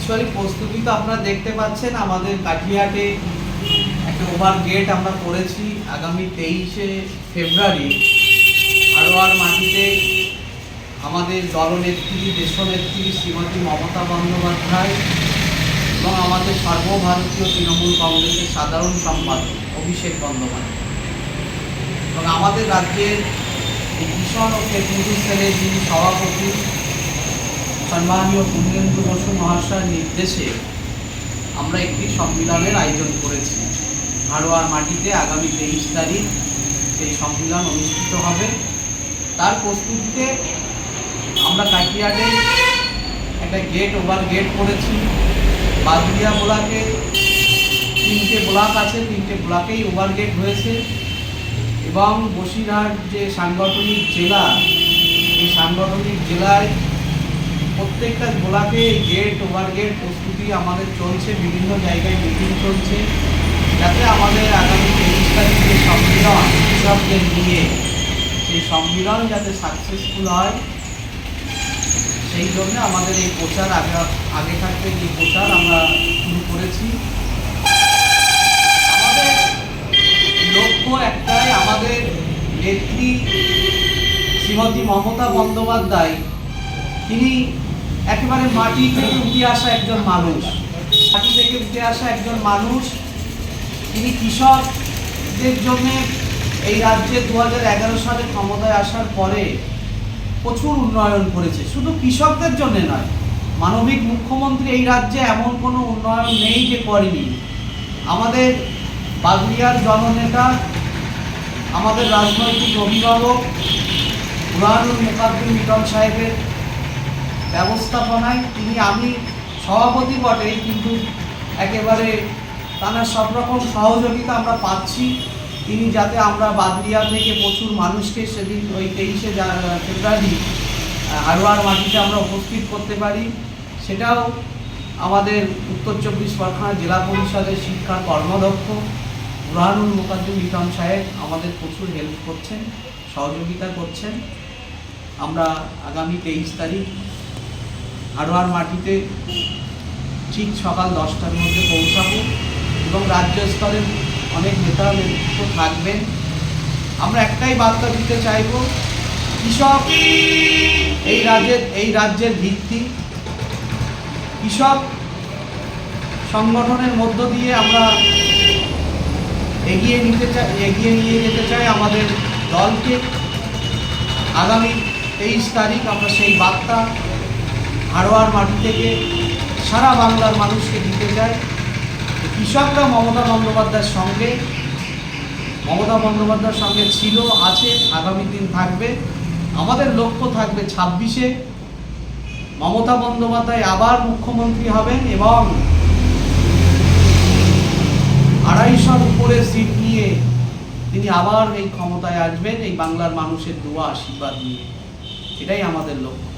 Actually প্রস্তুতি তো আপনারা দেখতে পাচ্ছেন, আমাদের কাঠিয়াটে একটা ওভার গেট আমরা করেছি। আগামী 23শে ফেব্রুয়ারি হাড়োয়ার মাটিতে আমাদের দলনেত্রী, দেশনেত্রী শ্রীমতী মমতা বন্দ্যোপাধ্যায় এবং আমাদের সর্বভারতীয় তৃণমূল কংগ্রেসের সাধারণ সম্পাদক অভিষেক বন্দ্যোপাধ্যায় এবং আমাদের রাজ্যের কিষণ ও কেন্দ্রীয় সেলের যিনি সভাপতি সম্মানীয় পূর্ণেন্দু বসু মহাশয়ের নির্দেশে আমরা একটি সম্মেলনের আয়োজন করেছি। হাড়োয়ার মাটিতে আগামী 23 তারিখ এই সম্মেলন অনুষ্ঠিত হবে। তার প্রস্তুতিতে আমরা কাটিয়াটে একটা ওভার গেট করেছি। বাদুড়িয়া ব্লকে 3টে ব্লক আছে, 3টে ব্লকেই ওভার গেট হয়েছে এবং বসিরহাট যে সাংগঠনিক জেলা, এই সাংগঠনিক জেলায় প্রত্যেকটা ব্লকে ওভার গেট প্রস্তুতি আমাদের চলছে। বিভিন্ন জায়গায় মিটিং চলছে যাতে আমাদের আগামী 23 তারিখে সম্মেলন কৃষকদের নিয়ে সেই সম্মেলন যাতে সাকসেসফুল হয়, সেই জন্য আমাদের এই প্রচার আগে থাকতে যে প্রচার আমরা শুরু করেছি। আমাদের লক্ষ্য একটাই, আমাদের নেত্রী শ্রীমতী মমতা বন্দ্যোপাধ্যায় তিনি একেবারে মাটি থেকে উঠে আসা একজন মানুষ। তিনি কৃষকদের জন্য এই রাজ্যে 2011 সালে ক্ষমতায় আসার পরে প্রচুর উন্নয়ন করেছে। শুধু কৃষকদের জন্য নয়, মানবিক মুখ্যমন্ত্রী এই রাজ্যে এমন কোনো উন্নয়ন নেই যে করেনি। আমাদের বাদুড়িয়ার জননেতা, আমাদের রাজনৈতিক অভিভাবক বুরহানুল মুকাদ্দম মিটন সাহেবের ব্যবস্থাপনায় আমি সভাপতি বটে, কিন্তু একেবারে তার সব রকম সহযোগিতা আমরা পাচ্ছি। তিনি যাতে আমরা বাদুড়িয়া থেকে প্রচুর মানুষকে সেদিন ওই 23শে ফেব্রুয়ারি হাড়োয়ার মাটিতে আমরা উপস্থিত করতে পারি, সেটাও আমাদের উত্তর 24 পরগনা জেলা পরিষদের শিক্ষার কর্মদক্ষ বুরহানুল মুকাদ্দম মিটন সাহেব আমাদের প্রচুর হেল্প করছেন, সহযোগিতা করছেন। আমরা আগামী 23 তারিখ হাড়োয়ার মাটিতে ঠিক সকাল 10টার মধ্যে পৌঁছাবো এবং রাজ্য স্তরের অনেক নেতা নেতৃত্ব থাকবেন। আমরা একটাই বার্তা দিতে চাইব, কৃষক এই রাজ্যের ভিত্তি। কৃষক সংগঠনের মধ্য দিয়ে আমরা এগিয়ে নিয়ে যেতে চাই আমাদের দলকে। আগামী 23 তারিখ আমরা সেই বার্তা হাড়োয়ার মাটি থেকে সারা বাংলার মানুষকে দিতে চাই। কৃষকরা মমতা বন্দ্যোপাধ্যায়ের সঙ্গে ছিল, আছে, আগামী দিন থাকবে। আমাদের লক্ষ্য থাকবে 26শে মমতা বন্দ্যোপাধ্যায় আবার মুখ্যমন্ত্রী হবেন এবং 250-র উপরে সিট নিয়ে তিনি আবার এই ক্ষমতায় আসবেন, এই বাংলার মানুষের দোয়া আশীর্বাদ নিয়ে। এটাই আমাদের লক্ষ্য।